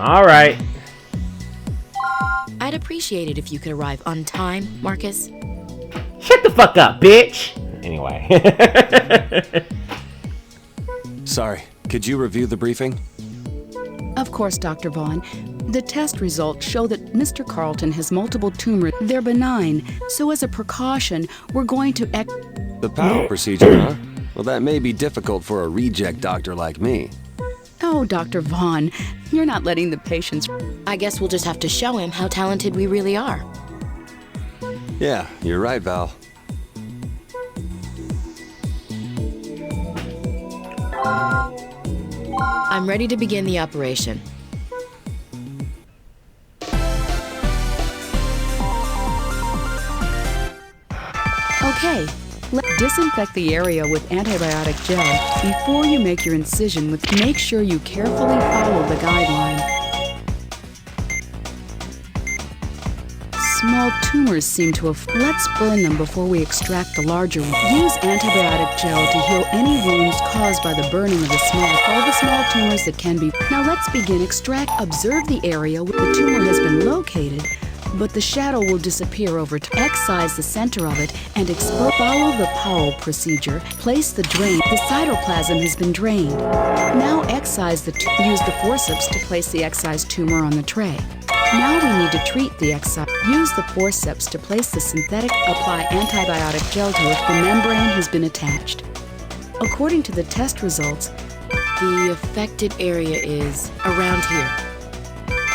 All right. I'd appreciate it if you could arrive on time, Marcus. Shut the fuck up, bitch. Anyway. Sorry, could you review the briefing? Of course, Dr. Vaughn. The test results show that Mr. Carlton has multiple tumors. They're benign, so as a precaution, we're going to The POW procedure, huh? Well, that may be difficult for a reject doctor like me. Oh, Dr. Vaughn, you're not letting the patients... I guess we'll just have to show him how talented we really are. Yeah, you're right, Val. I'm ready to begin the operation. Okay, disinfect the area with antibiotic gel before you make your incision. Make sure you carefully follow the guideline. Small tumors seem to have... Let's burn them before we extract the larger ones. Use antibiotic gel to heal any wounds caused by the burning of all the small tumors that can be... Now let's begin extract. Observe the area where the tumor has been located, but the shadow will disappear over time. Excise the center of it and follow the Powell procedure. Place the drain. The cytoplasm has been drained. Now excise use the forceps to place the excised tumor on the tray. Now we need to treat the excised. Use the forceps to place the synthetic. Apply antibiotic gel to it. The membrane has been attached. According to the test results, the affected area is around here.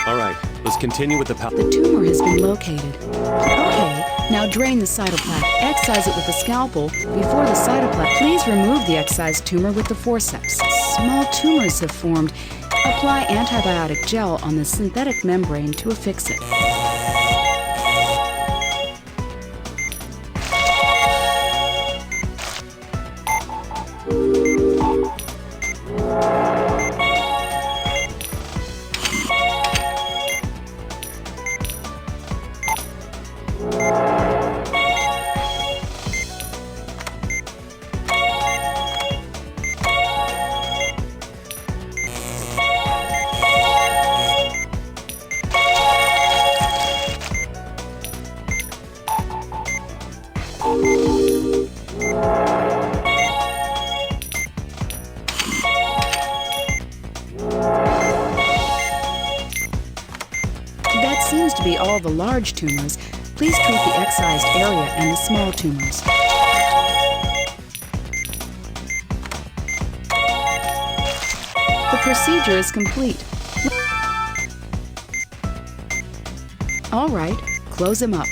All right, let's continue with the POW. The tumor has been located. Okay, now drain the cytoplasm. Excise it with a scalpel before the cytoplasm. Please remove the excised tumor with the forceps. Small tumors have formed. Apply antibiotic gel on the synthetic membrane to affix it. That seems to be all the large tumors. Please treat the excised area and the small tumors. The procedure is complete. All right, close him up.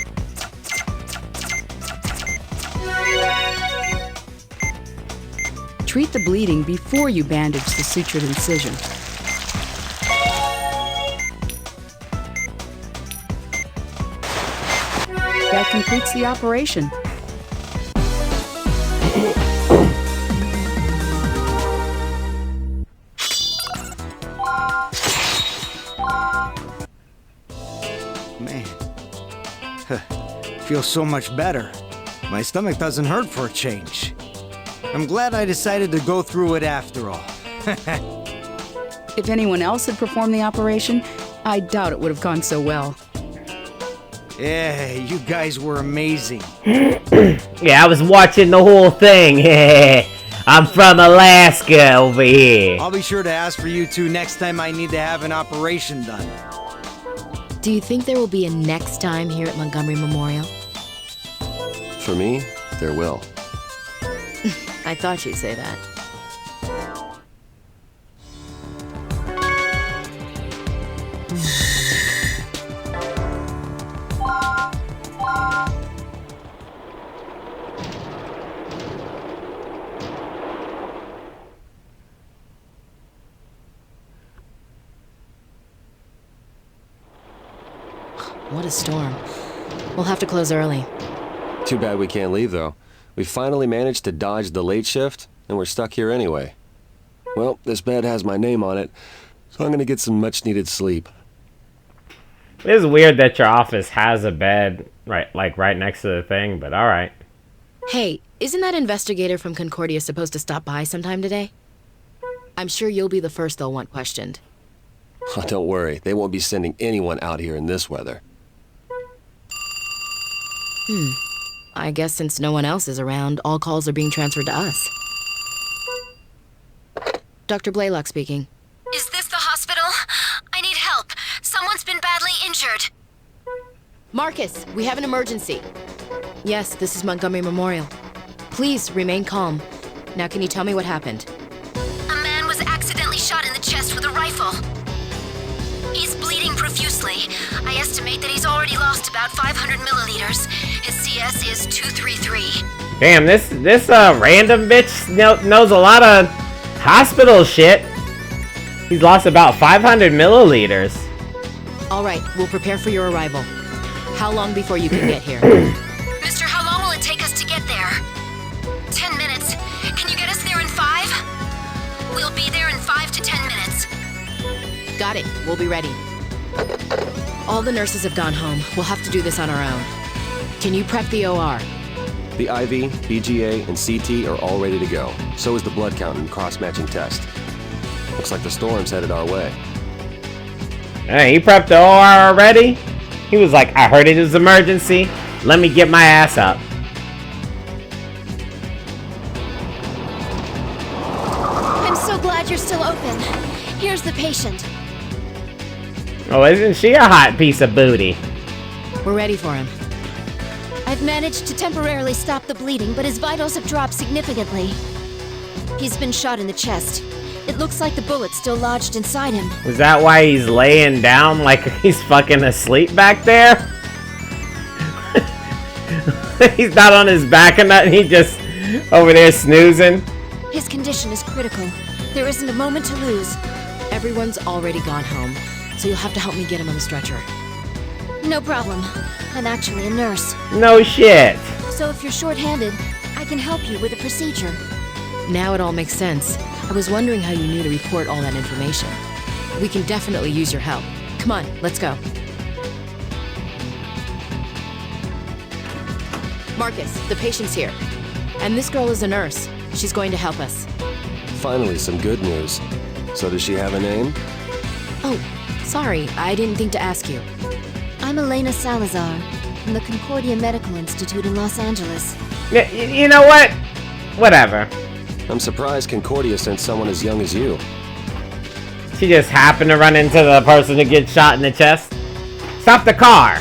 Treat the bleeding before you bandage the sutured incision. That completes the operation. Man, feels so much better. My stomach doesn't hurt for a change. I'm glad I decided to go through it after all. If anyone else had performed the operation, I doubt it would have gone so well. Yeah, you guys were amazing. Yeah, I was watching the whole thing. I'm from Alaska over here. I'll be sure to ask for you two next time I need to have an operation done. Do you think there will be a next time here at Montgomery Memorial? For me, there will. I thought you'd say that. What a storm. We'll have to close early. Too bad we can't leave, though. We finally managed to dodge the late shift, and we're stuck here anyway. Well, this bed has my name on it, so I'm gonna get some much-needed sleep. It is weird that your office has a bed right next to the thing, but all right. Hey, isn't that investigator from Concordia supposed to stop by sometime today? I'm sure you'll be the first they'll want questioned. Oh, don't worry, they won't be sending anyone out here in this weather. I guess since no one else is around, all calls are being transferred to us. Dr. Blaylock speaking. Is this the hospital? I need help. Someone's been badly injured. Marcus, we have an emergency. Yes, this is Montgomery Memorial. Please remain calm. Now can you tell me what happened? A man was accidentally shot in the chest with a rifle. He's bleeding profusely. I estimate that he's already lost about 500 milliliters. His CS is 233. Damn, this random bitch knows a lot of hospital shit. He's lost about 500 milliliters. All right, we'll prepare for your arrival. How long before you can get here? Mister, how long will it take us to get there? 10 minutes. Can you get us there in 5? We'll be there in 5 to 10 minutes. Got it. We'll be ready. All the nurses have gone home. We'll have to do this on our own. Can you prep the OR? The IV, BGA, and CT are all ready to go. So is the blood count and cross-matching test. Looks like the storm's headed our way. Hey, he prepped the OR already? He was like, I heard it was emergency. Let me get my ass up. I'm so glad you're still open. Here's the patient. Oh, isn't she a hot piece of booty? We're ready for him. I've managed to temporarily stop the bleeding, but his vitals have dropped significantly. He's been shot in the chest. It looks like the bullet's still lodged inside him. Is that why he's laying down like he's fucking asleep back there? He's not on his back or nothing, he just over there snoozing. His condition is critical. There isn't a moment to lose. Everyone's already gone home, so you'll have to help me get him on the stretcher. No problem. I'm actually a nurse. No shit. So if you're short-handed, I can help you with a procedure. Now it all makes sense. I was wondering how you knew to report all that information. We can definitely use your help. Come on, let's go. Marcus, the patient's here. And this girl is a nurse. She's going to help us. Finally, some good news. So does she have a name? Oh, sorry, I didn't think to ask you. I'm Elena Salazar from the Concordia Medical Institute in Los Angeles. You know what? Whatever. I'm surprised Concordia sent someone as young as you. She just happened to run into the person who gets shot in the chest. Stop the car!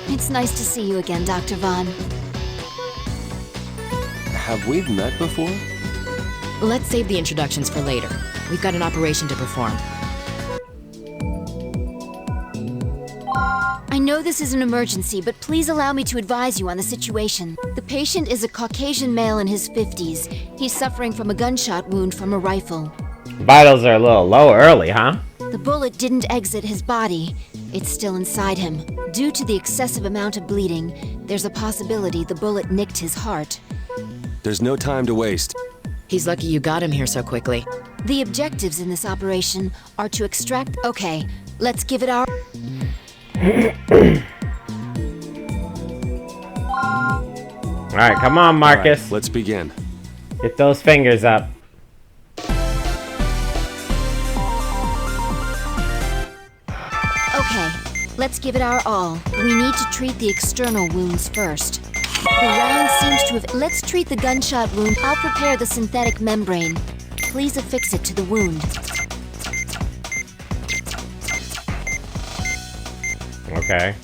It's nice to see you again, Dr. Vaughn. Have we met before? Let's save the introductions for later. We've got an operation to perform. I know this is an emergency, but please allow me to advise you on the situation. The patient is a Caucasian male in his 50s. He's suffering from a gunshot wound from a rifle. Vitals are a little low early, huh? The bullet didn't exit his body. It's still inside him. Due to the excessive amount of bleeding, there's a possibility the bullet nicked his heart. There's no time to waste. He's lucky you got him here so quickly. The objectives in this operation are to extract... Okay, let's give it our... Alright, come on, Marcus. All right, let's begin. Get those fingers up. Okay, let's give it our all. We need to treat the external wounds first. The round seems to have... Let's treat the gunshot wound. I'll prepare the synthetic membrane. Please affix it to the wound. Okay.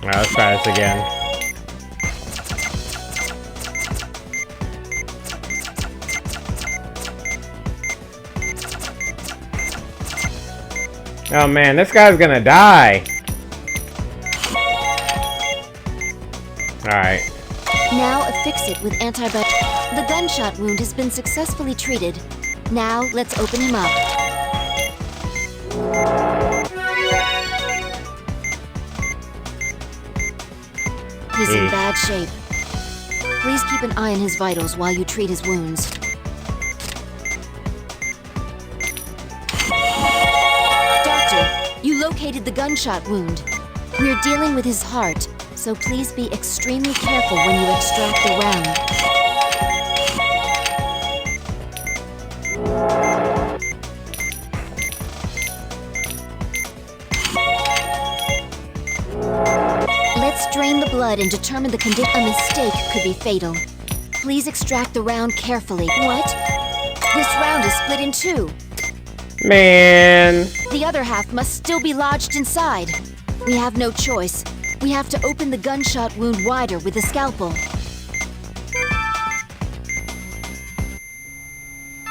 Alright, let's try this again. Oh man, this guy's gonna die. Alright. Now affix it with antibiotic. The gunshot wound has been successfully treated. Now let's open him up. He's in Yeesh. bad shape. Please keep an eye on his vitals while you treat his wounds. Doctor, you located the gunshot wound. We're dealing with his heart, so please be extremely careful when you extract the round. Let's drain the blood and determine the condition. A mistake could be fatal. Please extract the round carefully. What? This round is split in two. Man. The other half must still be lodged inside. We have no choice. We have to open the gunshot wound wider with a scalpel.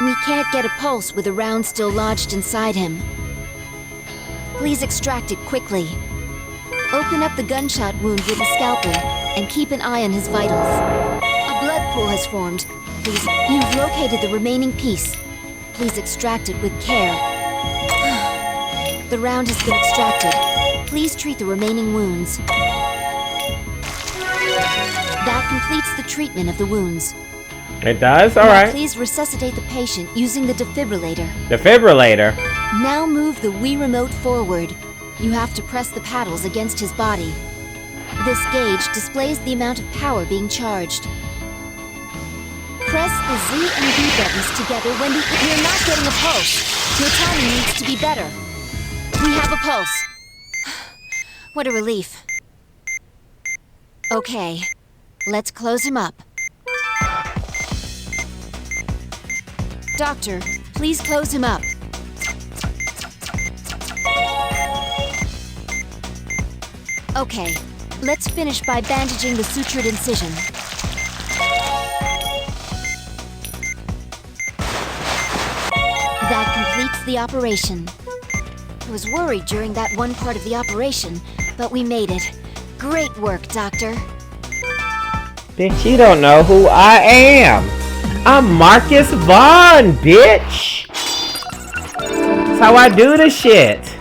We can't get a pulse with the round still lodged inside him. Please extract it quickly. Open up the gunshot wound with a scalpel and keep an eye on his vitals. A blood pool has formed. Please, you've located the remaining piece. Please extract it with care. The round has been extracted. Please treat the remaining wounds. That completes the treatment of the wounds. It does? Now Alright. please resuscitate the patient using the defibrillator. Defibrillator. Now move the Wii remote forward. You have to press the paddles against his body. This gauge displays the amount of power being charged. Press the Z and B buttons together when you're not getting a pulse. Your timing needs to be better. We have a pulse. What a relief. Okay, let's close him up. Doctor, please close him up. Okay, let's finish by bandaging the sutured incision. That completes the operation. I was worried during that one part of the operation, but we made it. Great work, Doctor. Bitch, you don't know who I am. I'm Marcus Vaughn, bitch. That's how I do the shit.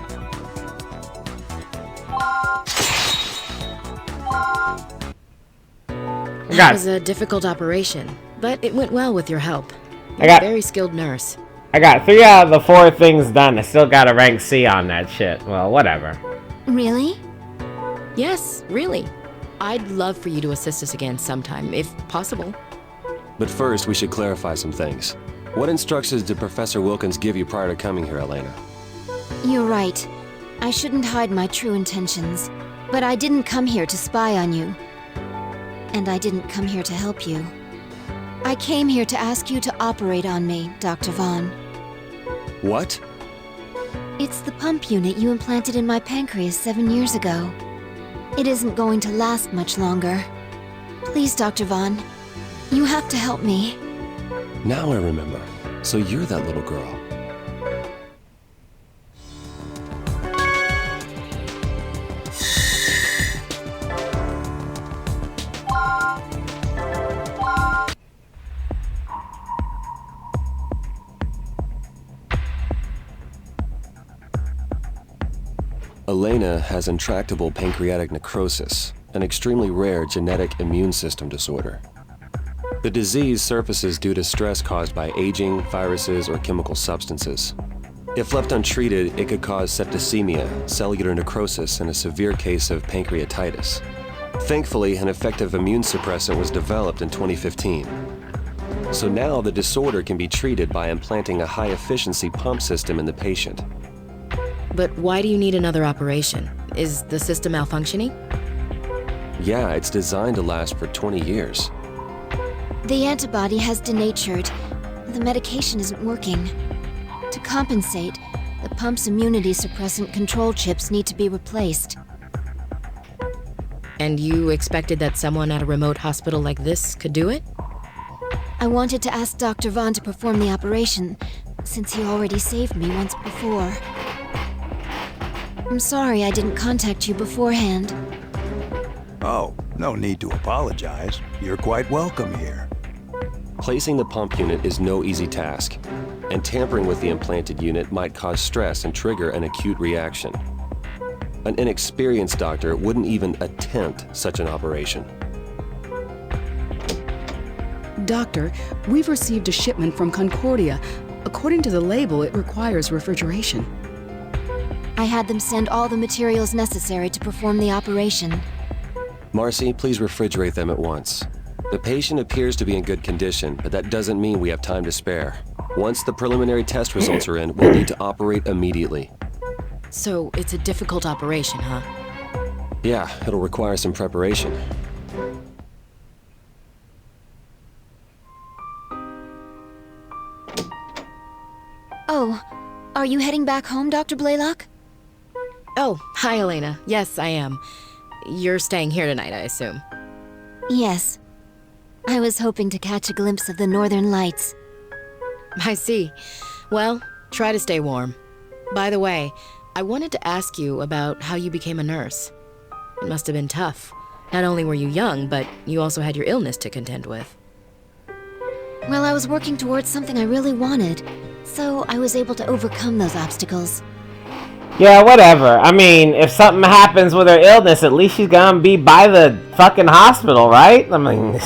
That was a difficult operation, but it went well with your help. I got- You're a very skilled nurse. I got 3 out of the 4 things done. I still got a rank C on that shit. Well, whatever. Really? Yes, really. I'd love for you to assist us again sometime, if possible. But first, we should clarify some things. What instructions did Professor Wilkins give you prior to coming here, Elena? You're right. I shouldn't hide my true intentions. But I didn't come here to spy on you. And I didn't come here to help you. I came here to ask you to operate on me, Dr. Vaughn. What? It's the pump unit you implanted in my pancreas 7 years ago. It isn't going to last much longer. Please, Dr. Vaughn, you have to help me. Now I remember. So you're that little girl. Elena has intractable pancreatic necrosis, an extremely rare genetic immune system disorder. The disease surfaces due to stress caused by aging, viruses, or chemical substances. If left untreated, it could cause septicemia, cellular necrosis, and a severe case of pancreatitis. Thankfully, an effective immune suppressant was developed in 2015. So now the disorder can be treated by implanting a high-efficiency pump system in the patient. But why do you need another operation? Is the system malfunctioning? Yeah, it's designed to last for 20 years. The antibody has denatured. The medication isn't working. To compensate, the pump's immunity suppressant control chips need to be replaced. And you expected that someone at a remote hospital like this could do it? I wanted to ask Dr. Vaughn to perform the operation, since he already saved me once before. I'm sorry I didn't contact you beforehand. Oh, no need to apologize. You're quite welcome here. Placing the pump unit is no easy task, and tampering with the implanted unit might cause stress and trigger an acute reaction. An inexperienced doctor wouldn't even attempt such an operation. Doctor, we've received a shipment from Concordia. According to the label, it requires refrigeration. I had them send all the materials necessary to perform the operation. Marcy, please refrigerate them at once. The patient appears to be in good condition, but that doesn't mean we have time to spare. Once the preliminary test results are in, we'll need to operate immediately. So it's a difficult operation, huh? Yeah, it'll require some preparation. Oh, are you heading back home, Dr. Blaylock? Oh, hi, Elena. Yes, I am. You're staying here tonight, I assume. Yes. I was hoping to catch a glimpse of the northern lights. I see. Well, try to stay warm. By the way, I wanted to ask you about how you became a nurse. It must have been tough. Not only were you young, but you also had your illness to contend with. Well, I was working towards something I really wanted, so I was able to overcome those obstacles. Yeah, whatever. I mean, if something happens with her illness, at least she's gonna be by the fucking hospital, right? I mean,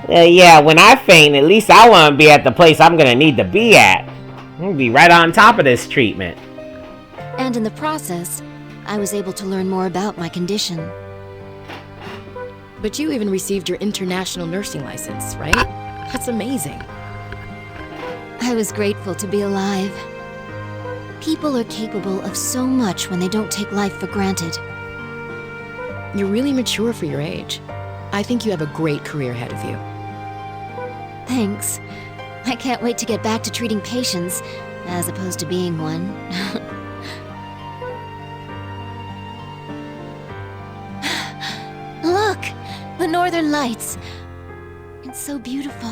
yeah, when I faint, at least I want to be at the place I'm gonna need to be at. I'm gonna be right on top of this treatment. And in the process, I was able to learn more about my condition. But you even received your international nursing license, right? That's amazing. I was grateful to be alive. People are capable of so much when they don't take life for granted. You're really mature for your age. I think you have a great career ahead of you. Thanks. I can't wait to get back to treating patients, as opposed to being one. Look! The northern lights! It's so beautiful.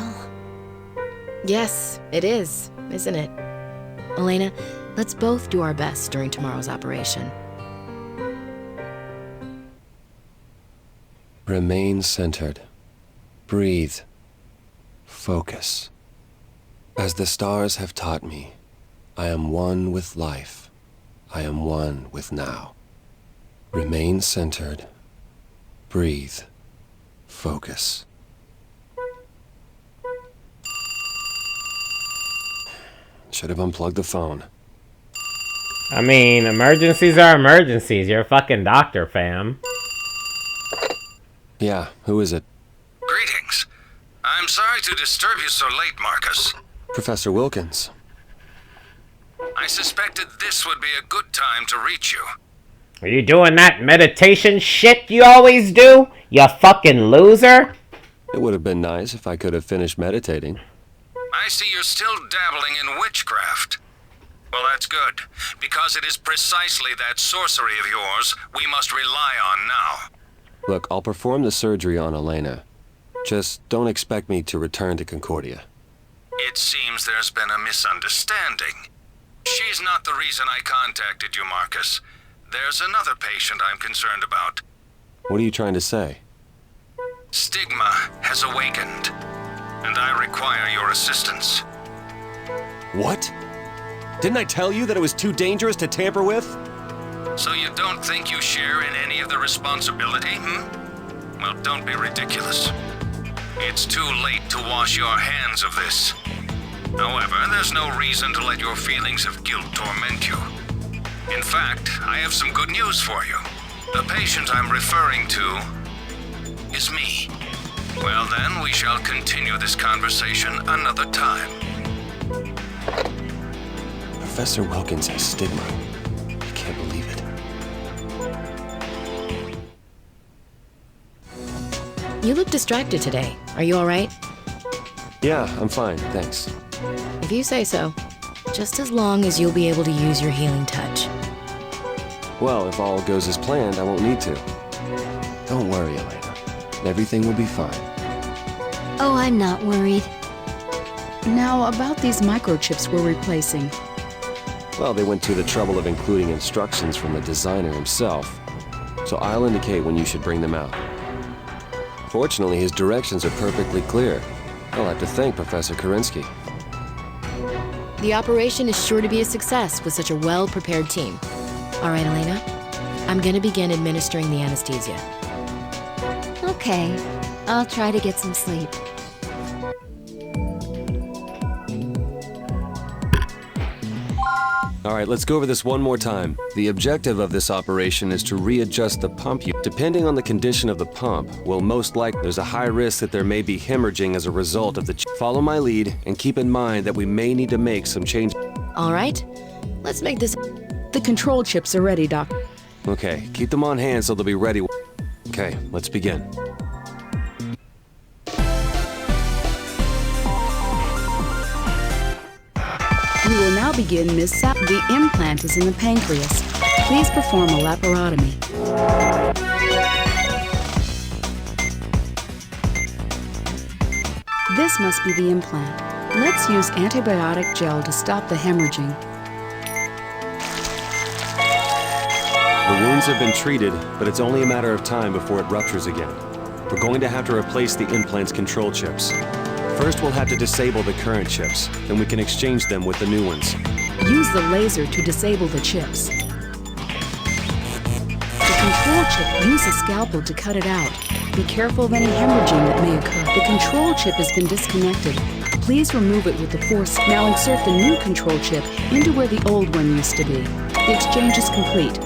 Yes, it is, isn't it? Elena, let's both do our best during tomorrow's operation. Remain centered. Breathe. Focus. As the stars have taught me, I am one with life. I am one with now. Remain centered. Breathe. Focus. Should have unplugged the phone. I mean, emergencies are emergencies. You're a fucking doctor, fam. Yeah, who is it? Greetings. I'm sorry to disturb you so late, Marcus. Professor Wilkins. I suspected this would be a good time to reach you. Are you doing that meditation shit you always do? You fucking loser? It would have been nice if I could have finished meditating. I see you're still dabbling in witchcraft. Well, that's good, because it is precisely that sorcery of yours we must rely on now. Look, I'll perform the surgery on Elena. Just don't expect me to return to Concordia. It seems there's been a misunderstanding. She's not the reason I contacted you, Marcus. There's another patient I'm concerned about. What are you trying to say? Stigma has awakened, and I require your assistance. What? Didn't I tell you that it was too dangerous to tamper with? So you don't think you share in any of the responsibility, hmm? Well, don't be ridiculous. It's too late to wash your hands of this. However, there's no reason to let your feelings of guilt torment you. In fact, I have some good news for you. The patient I'm referring to is me. Well then, we shall continue this conversation another time. Professor Wilkins has stigma. I can't believe it. You look distracted today. Are you all right? Yeah, I'm fine, thanks. If you say so. Just as long as you'll be able to use your healing touch. Well, if all goes as planned, I won't need to. Don't worry, Elena. Everything will be fine. Oh, I'm not worried. Now, about these microchips we're replacing. Well, they went to the trouble of including instructions from the designer himself, so I'll indicate when you should bring them out. Fortunately, his directions are perfectly clear. I'll have to thank Professor Kerensky. The operation is sure to be a success with such a well-prepared team. All right, Elena. I'm gonna begin administering the anesthesia. Okay. I'll try to get some sleep. Alright, let's go over this one more time. The objective of this operation is to readjust the pump. Depending on the condition of the pump, well, most likely there's a high risk that there may be hemorrhaging as a result of the Follow my lead and keep in mind that we may need to make some changes. Alright, let's make this. The control chips are ready, Doc. Okay, keep them on hand so they'll be ready. Okay, let's begin. We will now begin Ms. Sa. The implant is in the pancreas. Please perform a laparotomy. This must be the implant. Let's use antibiotic gel to stop the hemorrhaging. The wounds have been treated, but it's only a matter of time before it ruptures again. We're going to have to replace the implant's control chips. First, we'll have to disable the current chips, then we can exchange them with the new ones. Use the laser to disable the chips. The control chip, use a scalpel to cut it out. Be careful of any hemorrhaging that may occur. The control chip has been disconnected. Please remove it with the force. Now insert the new control chip into where the old one used to be. The exchange is complete.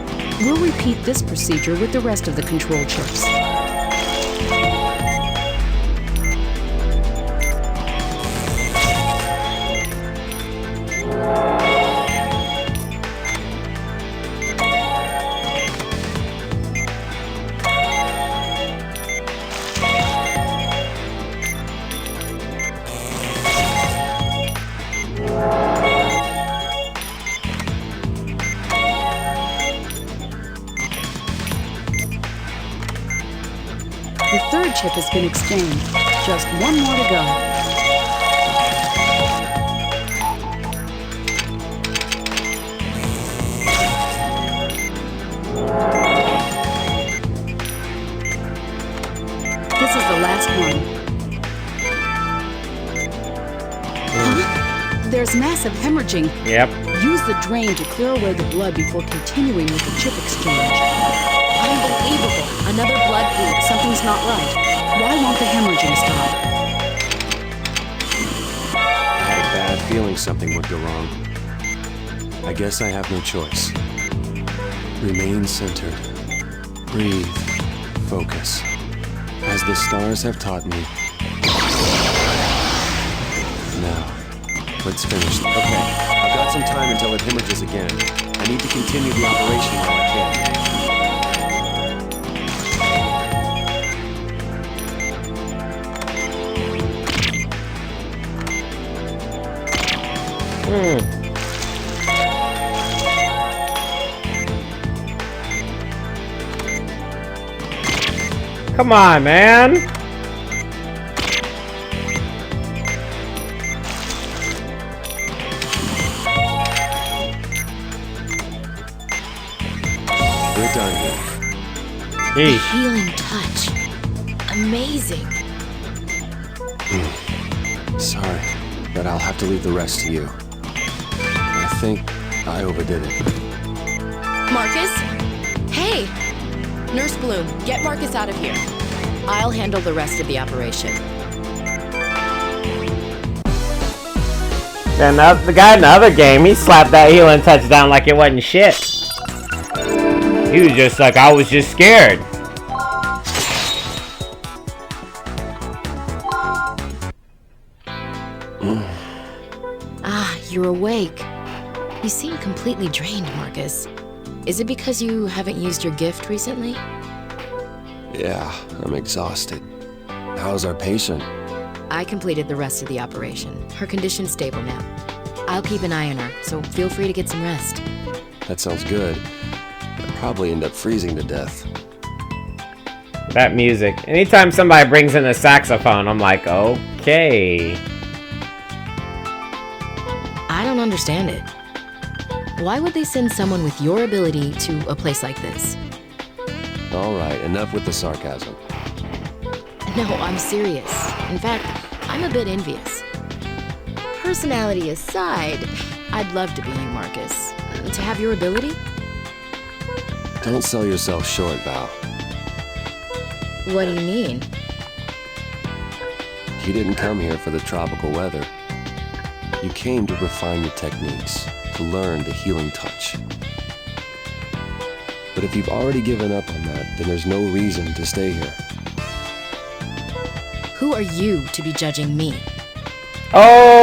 We'll repeat this procedure with the rest of the control chips. The third chip has been exchanged. Just one more to go. This is the last one. Huh? There's massive hemorrhaging. Yep. Use the drain to clear away the blood before continuing with the chip exchange. Unbelievable! Another blood leak. Something's not right. Why won't the hemorrhaging stop? I had a bad feeling something would go wrong. I guess I have no choice. Remain centered. Breathe. Focus. As the stars have taught me. Now, let's finish. Okay, I've got some time until it hemorrhages again. I need to continue the operation while I can. Come on, man. We're done here. Eesh. Healing touch. Amazing. Sorry, but I'll have to leave the rest to you. I think I overdid it. Marcus? Hey! Nurse Bloom, get Marcus out of here. I'll handle the rest of the operation. And the guy in the other game, he slapped that healing touch down like it wasn't shit. He was just like, I was just scared. Ah, you're awake. You seem completely drained, Marcus. Is it because you haven't used your gift recently? Yeah, I'm exhausted. How's our patient? I completed the rest of the operation. Her condition's stable now. I'll keep an eye on her, so feel free to get some rest. That sounds good. I'll probably end up freezing to death. That music. Anytime somebody brings in a saxophone, I'm like, okay. I don't understand it. Why would they send someone with your ability to a place like this? Alright, enough with the sarcasm. No, I'm serious. In fact, I'm a bit envious. Personality aside, I'd love to be you, Marcus. To have your ability? Don't sell yourself short, Val. What do you mean? You didn't come here for the tropical weather. You came to refine your techniques, to learn the healing touch. But if you've already given up on that, then there's no reason to stay here. Who are you to be judging me? Oh!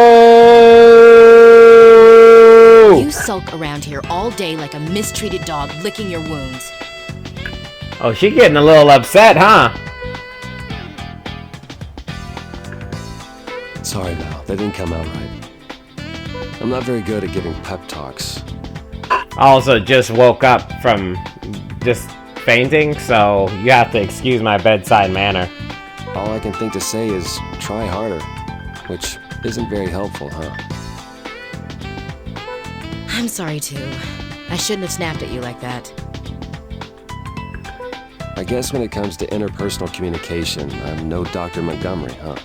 You sulk around here all day like a mistreated dog licking your wounds. Oh, she getting a little upset, huh? Sorry, Val, that didn't come out right. I'm not very good at giving pep talks. I also just woke up from just fainting, so you have to excuse my bedside manner. All I can think to say is try harder, which isn't very helpful, huh? I'm sorry too. I shouldn't have snapped at you like that. I guess when it comes to interpersonal communication, I'm no Dr. Montgomery, huh?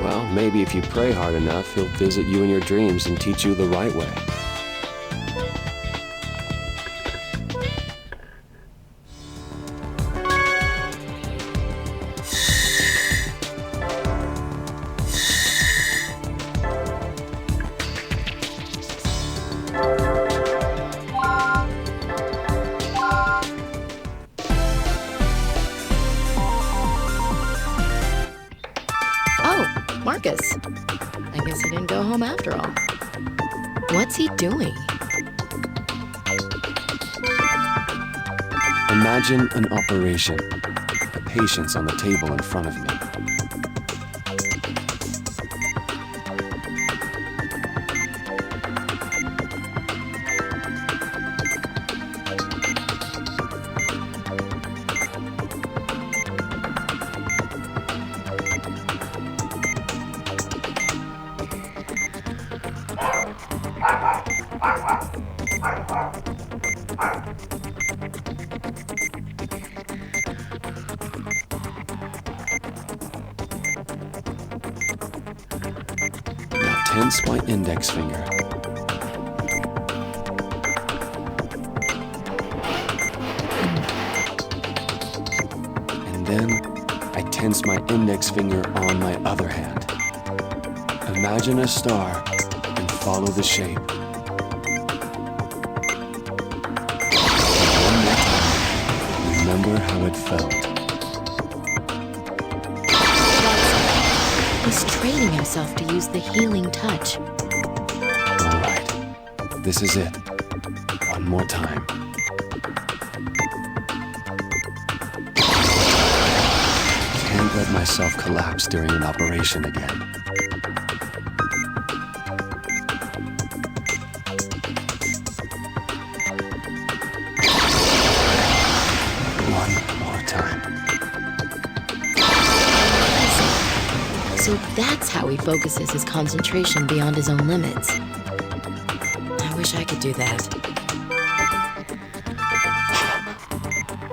Well, maybe if you pray hard enough, he'll visit you in your dreams and teach you the right way. Marcus. I guess he didn't go home after all. What's he doing? Imagine an operation. Patients on the table in front of me. Tense my index finger. And then I tense my index finger on my other hand. Imagine a star and follow the shape. And one more time, remember how it felt. He's training himself to use the healing touch. All right, this is it. One more time. Can't let myself collapse during an operation again. One more time. So that's how he focuses his concentration beyond his own limits. I wish I could do that.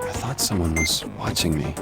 I thought someone was watching me.